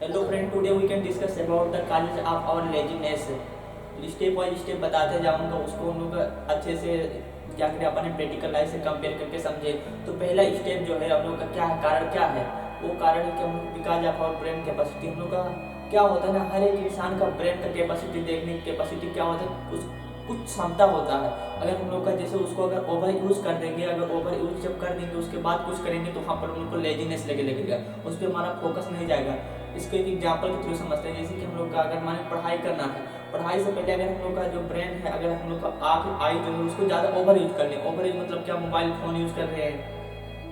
Hello friend, today we can discuss about the causes of our laziness. Step by step बताते जाऊंगा, उसको हम लोग अच्छे से क्या करें अपने प्रैक्टिकल लाइफ से कंपेयर करके समझे। तो पहला स्टेप जो है हम लोग का क्या है, कारण क्या है? वो कारण है कि हम लोग because of our brain capacity. हम लोग का क्या होता है ना, हर एक इंसान का ब्रेन का कैपेसिटी, देखने की कैपेसिटी क्या होता है, कुछ क्षमता होता है। अगर हम लोग का जैसे उसको अगर ओवर यूज़ कर देंगे, अगर ओवर यूज़ जब कर देंगे उसके बाद कुछ करेंगे तो वहाँ पर हम लोग को लेजीनेस लगेगा, उस पर हमारा फोकस नहीं जाएगा। इसको एक एग्जाम्पल के थ्रू समझते हैं। जैसे कि हम लोग का अगर माने पढ़ाई करना है, पढ़ाई से पहले अगर हम लोग का जो ब्रेन है, अगर हम लोग का आँख आई जो है उसको ज़्यादा ओवर यूज़ कर लें। ओवर यूज मतलब क्या, मोबाइल फ़ोन यूज़ कर रहे हैं।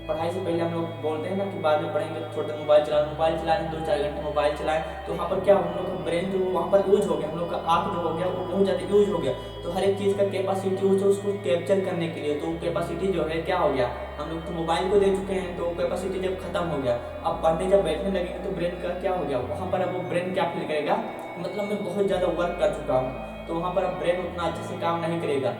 पढ़ाई से पहले हम लोग बोलते हैं ना कि बाद में पढ़ेंगे, छोटे मोबाइल चलाएं 2-4 घंटे मोबाइल चलाएं, तो वहाँ पर क्या हम लोग का ब्रेन जो वहाँ पर यूज हो गया, हम लोग का आँख जो हो गया वो बहुत ज़्यादा यूज हो गया। तो हर एक चीज़ का कैपेसिटी यूज है उसको कैप्चर करने के लिए। तो कैपेसिटी जो है क्या हो गया, हम लोग तो मोबाइल को दे चुके हैं, तो कैपेसिटी जब खत्म हो गया, अब पढ़ने जब बैठने लगेंगे तो ब्रेन का क्या हो गया, वहाँ पर अब वो ब्रेन क्या फील करेगा, मतलब मैं बहुत ज़्यादा वर्क कर चुका हूँ, तो वहाँ पर अब ब्रेन उतना अच्छे से काम नहीं करेगा।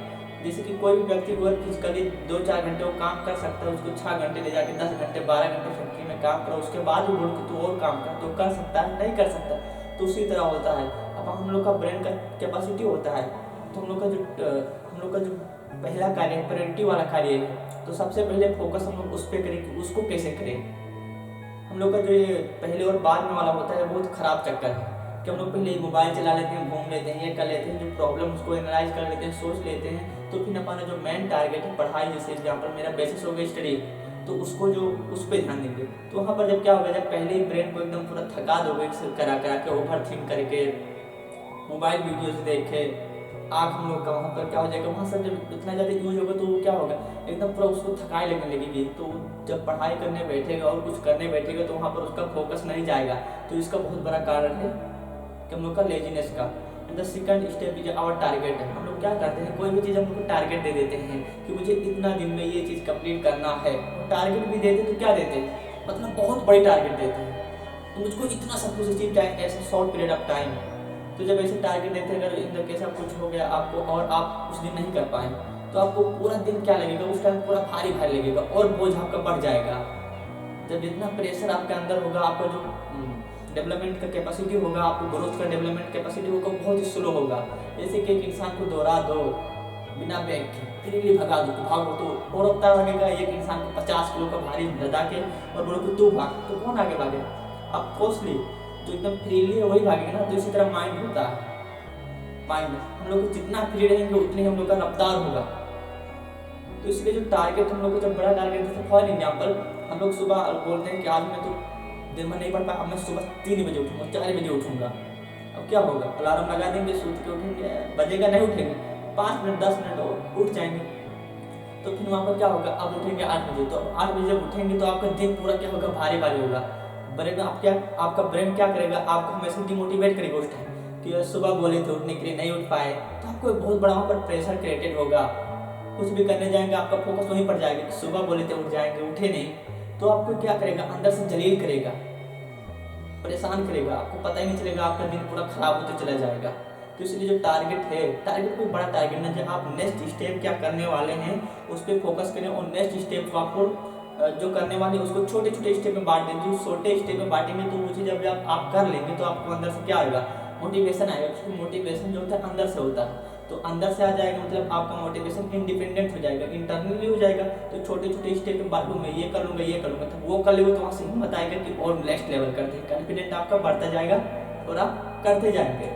जैसे कि कोई भी व्यक्ति अगर फिजिकली 2-4 घंटे वो काम कर सकता है, उसको 6 घंटे ले जाके 10 घंटे 12 घंटे फैक्ट्री में काम करो, उसके बाद भी बोल के तो और काम कर, तो कर सकता है? नहीं कर सकता। तो उसी तरह होता है। अब हम लोग का ब्रेन का कैपेसिटी होता है, तो हम लोग का जो पहला कार्य है, प्रायोरिटी वाला कार्य है, तो सबसे पहले फोकस हम लोग उस पर करें कि उसको कैसे करें। हम लोग का जो ये पहले और बाद में वाला होता है बहुत ख़राब चक्कर है कि हम लोग पहले मोबाइल चला लेते हैं, घूम लेते हैं, ये कर लेते हैं, जो प्रॉब्लम उसको एनालाइज कर लेते हैं, सोच लेते हैं, तो फिर अपना जो मेन टारगेट है पढ़ाई, जैसे एग्जाम्पल मेरा बेसिस हो गया स्टडी, तो उसको जो उस पर ध्यान देंगे। तो वहाँ पर जब क्या होगा, जब पहले ही ब्रेन को एकदम पूरा थका दोगे करा करा के, ओवर थिंक करके, मोबाइल वीडियोज देखे, आँख हम लोग का वहाँ पर क्या हो जाएगा, वहाँ से जब इतना ज़्यादा यूज होगा तो क्या होगा, एकदम पूरा उसको थकाई लगने लगेगी। तो जब पढ़ाई करने बैठेगा और कुछ करने बैठेगा तो वहाँ पर उसका फोकस नहीं जाएगा। तो इसका बहुत बड़ा कारण है कि हम लोग का लेजीनेस का। The second step is our target है। हम लोग क्या करते हैं, कोई भी चीज़ हम लोग को टारगेट दे देते हैं कि मुझे इतना दिन में ये चीज़ कंप्लीट करना है। टारगेट भी देते तो क्या देते हैं, मतलब बहुत बड़ी टारगेट देते हैं, तो मुझको इतना सब कुछ अचीव चाहिए ऐसा शॉर्ट पीरियड ऑफ टाइम। तो जब ऐसे टारगेट देते हैं, अगर इन केस कुछ हो गया आपको और आप उस दिन नहीं कर पाए, तो आपको पूरा दिन क्या लगेगा, उस टाइम पूरा भारी भारी लगेगा और बोझ आपका बढ़ जाएगा। जब जितना प्रेशर आपके अंदर होगा, आपका जो डेवलपमेंट का कैपेसिटी होगा, आपको ग्रोथ का डेवलपमेंट कैपेसिटी होगा बहुत ही स्लो होगा। जैसे कि एक इंसान को दौड़ा दो बिना बैग के, फ्रीली भगा दो, तो भागो तो और उतना भागेगा। एक इंसान को 50 किलो का भारी लदा के और बोलो कि तू भाग, तो कौन आगे भागे? आप फोर्सली तो एकदम फ्रीली है वही भागेगा ना। तो इसी तरह माइंड होता है। माइंड हम लोग जितना फ्री रहेंगे उतनी हम लोग का रफ्तार होगा। तो इसलिए जो टारगेट हम लोग को, जब बड़ा टारगेट, जैसे फॉर एग्जाम्पल हम लोग सुबह बोलते हैं कि आज मैं तो दिन भर नहीं पढ़ पाया, अब मैं सुबह 3 बजे उठूँगा, 4 बजे उठूँगा। अब क्या होगा, अलार्म लगा देंगे, सूत के उठेंगे, बजेगा नहीं, उठेंगे 5 मिनट 10 मिनट और उठ जाएंगे। तो फिर वहाँ पर क्या होगा, अब उठेंगे 8 बजे, तो 8 बजे जब उठेंगे तो आपका दिन पूरा क्या होगा, भारी भारी होगा। ब्रेन आपका ब्रेन क्या करेगा, आपको हमेशा डिमोटिवेट करेगा उस टाइम कि सुबह बोले थे उठने के लिए, नहीं उठ पाए, तो आपको बहुत बड़ा वहाँ पर प्रेशर क्रिएटेड होगा। कुछ भी करने जाएंगे आपका फोकस वहीं पर जाएगा कि सुबह बोले थे उठ जाएंगे, उठे नहीं, तो आपको क्या करेगा, अंदर से जलील करेगा, परेशान करेगा, आपको पता ही नहीं चलेगा, आपका दिन पूरा खराब होते चला जाएगा। तो इसलिए जो टारगेट है, टारगेट कोई बड़ा टारगेट ना, जब आप नेक्स्ट स्टेप क्या करने वाले हैं उस पर फोकस करें, और नेक्स्ट स्टेप को आपको जो करने वाले उसको छोटे छोटे स्टेप में बांट दें। जो छोटे स्टेप में बांटेंगे तो वो चीज़ जब आप कर लेंगे तो आपको अंदर से क्या आएगा, मोटिवेशन आएगा। क्योंकि मोटिवेशन जो होता है अंदर से होता है, तो अंदर से आ जाएगा, मतलब आपका मोटिवेशन इंडिपेंडेंट हो जाएगा, इंटरनली हो जाएगा। तो छोटे छोटे स्टेप में बांटू, मैं ये कर लूँगा, ये कर लूँगा, तो वो कर लेंगे तो वहाँ से हिम्मत आएगा कि और नेक्स्ट लेवल करते हैं, कॉन्फिडेंट आपका बढ़ता जाएगा और आप करते जाएंगे।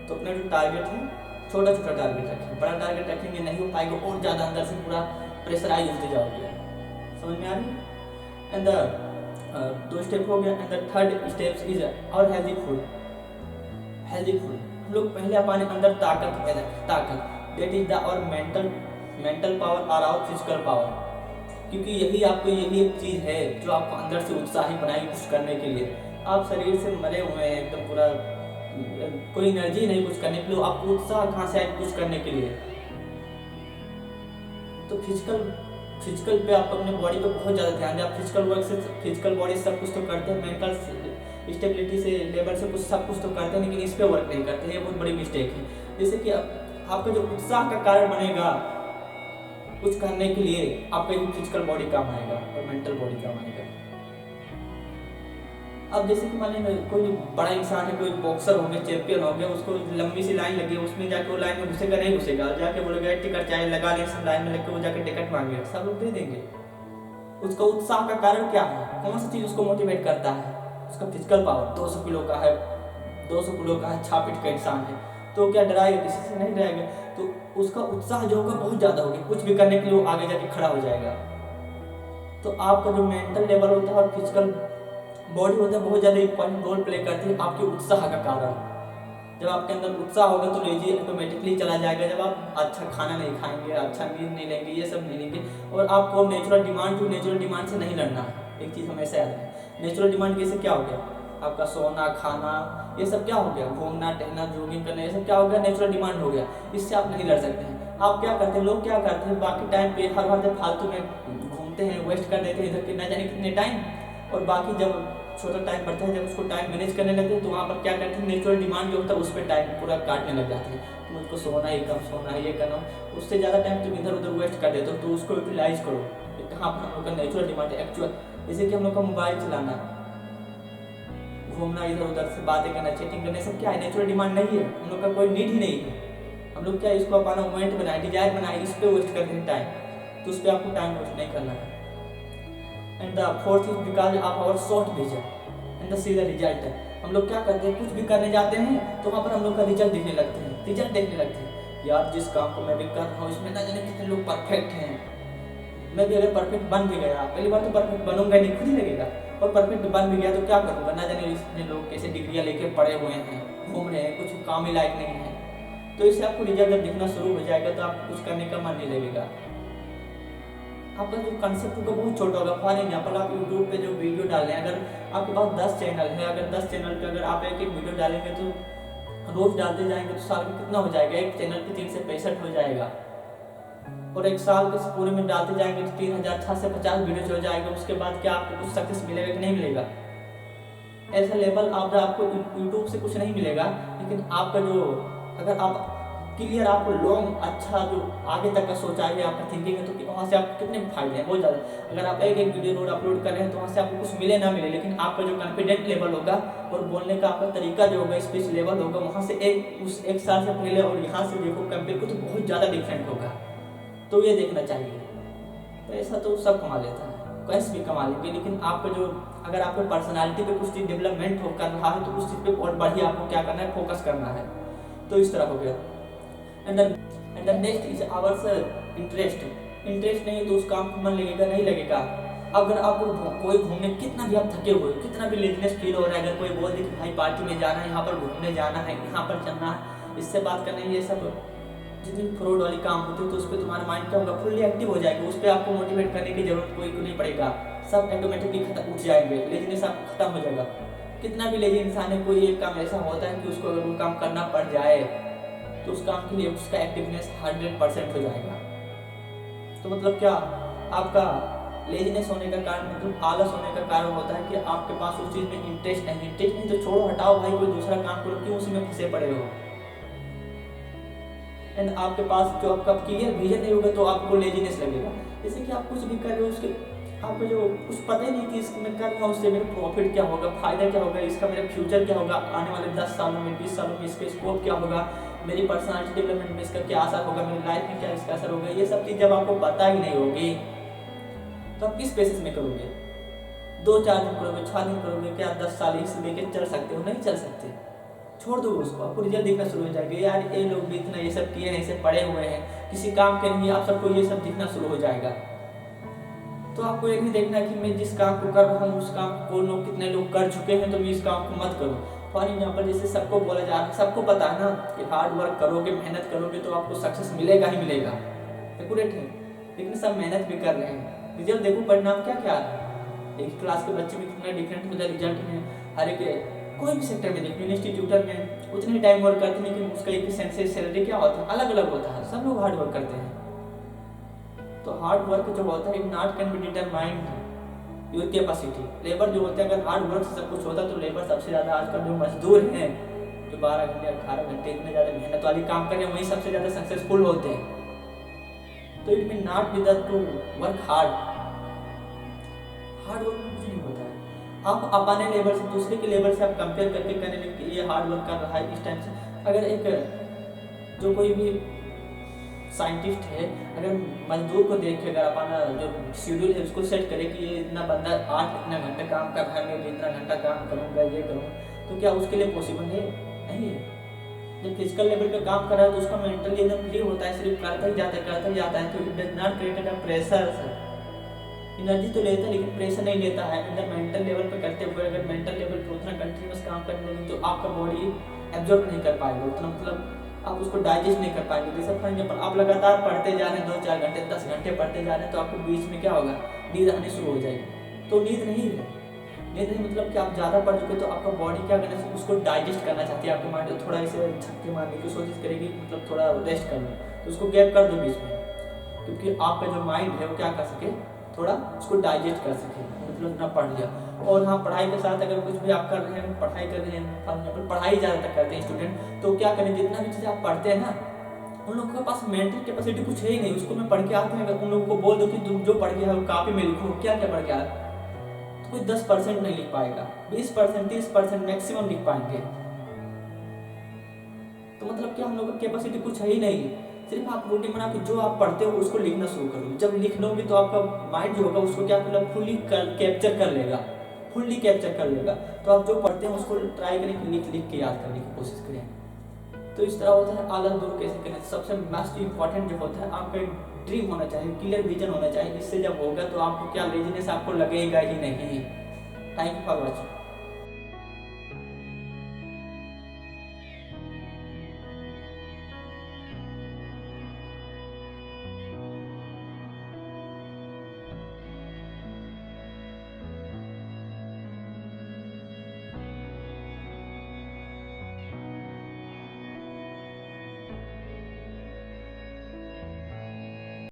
तो अपना जो टारगेट है छोटा छोटा टारगेट रखें, बड़ा टारगेट रखेंगे नहीं हो पाएगा और ज़्यादा अंदर से पूरा प्रेशराइज होते जाओगे। समझ में आ रही है? एंड द 2 स्टेप हो गया। And the third step is और हेल्दी फूड। हेल्दी फूड हम लोग पहले अपने अंदर ताकत दैट इज द और मेंटल पावर और आवर फिजिकल पावर, क्योंकि यही एक चीज़ है जो आपको अंदर से उत्साहित बनाएगी कुछ करने के लिए। आप शरीर से मरे हुए हैं एकदम पूरा, कोई एनर्जी नहीं कुछ करने के लिए, आपको उत्साह कहाँ से आए कुछ करने के लिए। तो फिजिकल पे आप अपने बॉडी पे बहुत ज़्यादा ध्यान दें। आप फिजिकल वर्क से फिजिकल बॉडी सब कुछ तो करते हैं, मेंटल स्टेबिलिटी से लेबर से कुछ सब कुछ तो करते हैं, लेकिन इस पे वर्क नहीं करते हैं, ये बहुत बड़ी मिस्टेक है। जैसे कि आपका जो उत्साह का कारण बनेगा कुछ करने के लिए, आपका फिजिकल बॉडी काम आएगा और मेंटल बॉडी काम आएगा। अब जैसे कि मान लीजिए कोई बड़ा इंसान है, कोई बॉक्सर हो गया, चैंपियन हो गया, उसको लंबी सी लाइन लगी है, उसमें जाके वो लाइन में घुसेगा नहीं घुसेगा, जाके बोलेगा टिकट चाहे लगा ले, सब लाइन में लग के वो जाके टिकट मांगे, सब लोग दे देंगे। उसका उत्साह का कारण क्या है, कौन सी चीज़ उसको मोटिवेट करता है? उसका फिजिकल पावर 200 किलो का है, 200 किलो का है, छापिट का इंसान है, तो क्या डराएगा? किसी से नहीं डराएगा। तो उसका उत्साह जो होगा बहुत ज़्यादा होगा, कुछ भी करने के लिए वो आगे जाके खड़ा हो जाएगा। तो आपका जो मेंटल लेवल होता है और फिजिकल बॉडी होता है बहुत ज़्यादा इंपॉर्टेंट रोल प्ले करती है आपके उत्साह का कारण। जब आपके अंदर उत्साह होगा तो लेजी ऑटोमेटिकली चला जाएगा। जब आप अच्छा खाना नहीं खाएंगे, अच्छा नींद नहीं लेंगे, ये सब नहीं लेंगे, और आपको नेचुरल डिमांड से नहीं लड़ना है। एक चीज़ हमेशा याद है, नेचुरल डिमांड कैसे क्या हो गया, आपका सोना, खाना, ये सब क्या हो गया, घूमना टहलना, जॉगिंग करना, ये सब क्या हो गया, नेचुरल डिमांड हो गया। इससे आप नहीं लड़ सकते हैं। आप क्या करते हैं, लोग क्या करते हैं, बाकी टाइम पे हर बार जब फालतू में घूमते हैं, वेस्ट कर देते हैं इधर के ना जाने कितने टाइम, और बाकी जब छोटा टाइम पड़ता है, जब उसको टाइम मैनेज करने लगते हैं, तो वहाँ पर क्या करते हैं, नेचुरल डिमांड जो होता है उस पर टाइम पूरा काटने लग जाते हैं। तो मुझको सोना ही कम, सोना ये करना, उससे ज़्यादा टाइम तुम इधर उधर वेस्ट कर देते हो। तो उसको यूटिलाइज करो कि कहाँ पर हम लोग का नेचुरल डिमांड है एक्चुअल। जैसे कि हम लोग का मोबाइल चलाना, घूमना, इधर उधर से बातें करना, चैटिंग करना, सब क्या है, नेचुरल डिमांड नहीं है, हम लोग का कोई नीड ही नहीं है। हम लोग क्या इसको अपना मोमेंट बनाए, डिजायर बनाए, इस पर वेस्ट करते हैं टाइम। तो उस पर आपको टाइम वेस्ट नहीं करना है। And the fourth is because of our short vision and the see the result. हम लोग क्या करते हैं, कुछ भी करने जाते हैं तो वहाँ पर हम लोग का रिजल्ट देखने लगते हैं, रिजल्ट देखने लगते हैं। यार जिस काम को मैं भी कर रहा हूँ इसमें ना जाने कितने लोग परफेक्ट हैं, मैं भी अगर परफेक्ट बन भी गया, पहली बार तो परफेक्ट बनूंगा नहीं, खुद ही लगेगा, और परफेक्ट बन भी गया तो क्या करूँगा, ना जाने इतने लोग कैसे डिग्रियाँ लेके पड़े हुए हैं, घूम रहे हैं, कुछ काम ही लायक नहीं है। तो इससे आपको रिजल्ट जब दिखना शुरू हो जाएगा तो आपको कुछ करने का मन नहीं लगेगा। आपका जो कंसेप्ट होगा बहुत छोटा होगा। फॉर एग्जाम्पल आप यूट्यूब पे जो वीडियो डाल रहे हैं, अगर आपके पास 10 चैनल है, अगर 10 चैनल पे अगर आप एक एक वीडियो डालेंगे तो रोज डालते जाएंगे तो साल में कितना हो जाएगा, एक चैनल पे 3 से 65 हो जाएगा, और एक साल के पूरे में डालते जाएंगे तो 3650 वीडियो हो जाएगा। उसके बाद क्या आपको कुछ सक्सेस मिलेगा कि नहीं मिलेगा? ऐसा लेवल आपको यूट्यूब से कुछ नहीं मिलेगा, लेकिन आपका जो अगर आप क्लियर, आपको लॉन्ग अच्छा जो आगे तक का सोचा है आपका थिंकिंग है, तो वहाँ से आपको कितने फायदे हैं, बहुत ज़्यादा। अगर आप एक एक वीडियो रोज अपलोड कर रहे हैं तो वहाँ से आपको कुछ मिले ना मिले, लेकिन आपका जो कॉन्फिडेंट लेवल होगा और बोलने का आपका तरीका जो होगा, स्पीच लेवल होगा, वहाँ से एक साल से पहले और यहाँ से देखो कंपेयर को तो बहुत ज़्यादा डिफरेंट होगा। तो ये देखना चाहिए। पैसा तो सब कमा लेता है, कैसे भी कमा लेंगे, लेकिन आपका जो अगर आपके पर्सनालिटी पे कुछ चीज़ डेवलपमेंट हो कर रहा है तो उस चीज़ पे बहुत बढ़िया आपको क्या करना है, फोकस करना है। तो इस तरह हो गया। And the next is ours interest. Interest नहीं तो उस काम को मन लगेगा नहीं लगेगा। अगर आपको कोई घूमने, कितना भी आप थके हुए, कितना भी लेजीनेस फील हो रहा है, अगर कोई बोल दे कि भाई पार्टी में जाना है, यहाँ पर घूमने जाना है, यहाँ पर चलना है, इससे बात करना है, ये सब जितनी फ्रॉड वाली काम होती है, तो उस पर तुम्हारा माइंड क्या होगा, फुल्ली एक्टिव हो जाएगा। उस पर आपको मोटिवेट करने की जरूरत कोई को नहीं पड़ेगा, सब ऑटोमेटिकली उठ जाएंगे, लेजीनेस आप खत्म हो जाएगा। कितना भी लेजी इंसान है, कोई एक काम ऐसा होता है कि उसको अगर वो काम करना पड़ जाए तो उस काम के लिए उसका एक्टिवनेस 100% हो जाएगा। तो मतलब क्या, आपका लेजीनेस होने का कारण, मतलब आलस होने का कारण होता है कि आपके पास उस चीज़ में इंटरेस्ट नहीं तो छोड़ो, हटाओ भाई, कोई दूसरा काम करो, क्यों उसी में फंसे पड़े हो। एंड आपके पास जो आपका क्लियर विजन नहीं होगा तो आपको लेजीनेस लगेगा। जैसे कि आप कुछ भी कर रहे हो, उसके आपको जो कुछ पता ही नहीं कि इसमें कर रहा हूँ, उससे मेरा प्रॉफिट क्या होगा, फायदा क्या होगा, इसका मेरा फ्यूचर क्या होगा, आने वाले 10 सालों में, 20 सालों में इसका स्कोप क्या होगा, मेरी पर्सनालिटी डेवलपमेंट में इसका क्या असर होगा, मेरी लाइफ में क्या इसका असर होगा, ये सब चीज़ जब आपको पता ही नहीं होगी तो आप किस बेसिस में करोगे? 2-4 दिन करोगे, 6 दिन करोगे, क्या 10 साल इस लेके चल सकते हो? नहीं चल सकते, छोड़ दो उसको। आपको रिजल्ट दिखना शुरू हो जाएगा, यार ये लोग भी इतना ये सब किए हैं, इसे पढ़े हुए हैं, किसी काम के नहीं, आप सबको ये सब दिखना शुरू हो जाएगा। तो आपको ये नहीं देखना कि मैं जिस काम को कर रहा हूँ उस काम को लोग कितने लोग कर चुके हैं, तो मैं इस काम को मत करूँ। फॉर एग्जाम्पल जैसे सबको बोला जा रहा है, सबको पता है ना कि हार्ड वर्क करोगे, मेहनत करोगे तो आपको सक्सेस मिलेगा ही मिलेगा, एक्यूरेट है, लेकिन सब मेहनत भी कर रहे हैं। रिजल्ट देखो, परिणाम क्या क्या है। एक क्लास के बच्चे में कितना डिफरेंट होता है रिजल्ट में। हर एक कोई भी सेक्टर में देखिए, इंस्टीट्यूटर में उतने टाइम वर्क करते हैं लेकिन उसका एफिशिएंसी, सैलरी क्या होता है, अलग अलग होता है। सब लोग हार्ड वर्क करते हैं। तो हार्ड वर्क जो होता है it not can be determined your capacity. Labour जो होते हैं, अगर हार्ड वर्क से सब कुछ होता तो लेबर सबसे ज़्यादा आजकल जो मजदूर हैं, जो 12 घंटे 18 घंटे इतने ज़्यादा मेहनत वाली काम कर रहे हैं, वही सबसे ज़्यादा सक्सेसफुल होते हैं। तो it mean not be that to work hard. Hard work में कुछ नहीं होता है। आप अपने लेवल से दूसरे के लेवल से आप कंपेयर करके कहने लगे कि ये हार्ड वर्क कर रहा है इस टाइम से। अगर एक जो कोई भी साइंटिस्ट है, अगर मजदूर को देख के अगर अपना जो शेड्यूल है उसको सेट करे कि ये इतना बंदा 8 घंटे काम कर रहा है, मैं इतना घंटा काम करूँगा, ये करूँगा, तो क्या उसके लिए पॉसिबल है? नहीं है। जब फिजिकल लेवल पे काम कर रहा है तो उसका मेंटली एकदम फ्री होता है, सिर्फ करता ही जाता है, तो it does not created a pressure. Energy तो लेता है लेकिन प्रेशर नहीं लेता है। अगर मेंटल लेवल पे करते हुए अगर मेंटल लेवल पे उतना कंटिन्यूस काम करने लगे तो आपका बॉडी एब्जॉर्ब नहीं कर पाएगा उतना, मतलब आप उसको डाइजेस्ट नहीं कर पाएंगे। जैसे फॉर एग्जाम्पल आप लगातार पढ़ते जा रहे हैं 2-4 घंटे 10 घंटे पढ़ते जा रहे हैं, तो आपको बीच में क्या होगा, नींद आनी शुरू हो जाएगी। तो नींद नहीं है, नींद नहीं मतलब कि आप ज़्यादा पढ़ चुके तो आपका बॉडी क्या करना चाहिए, उसको डाइजेस्ट करना चाहती है। आपके माइंड थोड़ा इसे झटके मारने की कोशिश करेगी, मतलब थोड़ा रेस्ट कर लो, तो उसको गैप कर दो बीच में, क्योंकि आपका जो माइंड है वो क्या कर सके, थोड़ा उसको डाइजेस्ट कर सके, मतलब ना पढ़ लिया। और हाँ, पढ़ाई के साथ अगर कुछ भी आप कर रहे हैं, पढ़ाई कर रहे हैं, फॉर एग्जाम्पल पढ़ाई ज़्यादातर करते हैं स्टूडेंट, तो क्या करें, जितना भी चीज़ आप पढ़ते हैं ना, उन लोगों के पास मेंटल कैपेसिटी कुछ है ही नहीं। उसको मैं पढ़ के आते हैं, अगर उन लोगों को बोल दो कि तुम जो पढ़ के आए वो कॉपी में लिखो, क्या क्या पढ़ के आए, तो कोई 10% नहीं लिख पाएगा, 20% 30% मैक्सिमम लिख पाएंगे। तो मतलब कि हम लोगों की कैपेसिटी कुछ है ही नहीं। सिर्फ आप रूटीन बना के जो आप पढ़ते हो उसको लिखना शुरू करो। जब लिख लोगे तो आपका माइंड जो होगा उसको क्या मतलब फुल्ली कैप्चर कर लेगा, फुल्ली कैप्चर कर लेगा। तो आप जो पढ़ते हैं उसको ट्राई करें कि लिख के याद करने की कोशिश करें। तो इस तरह होता है आलस दूर कैसे करें। सबसे मोस्ट इम्पॉर्टेंट जो होता है, आपका एक ड्रीम होना चाहिए, क्लियर विजन होना चाहिए। इससे जब होगा तो आपको क्या लेजीनेस आपको लगेगा ही नहीं। Thank you for watching.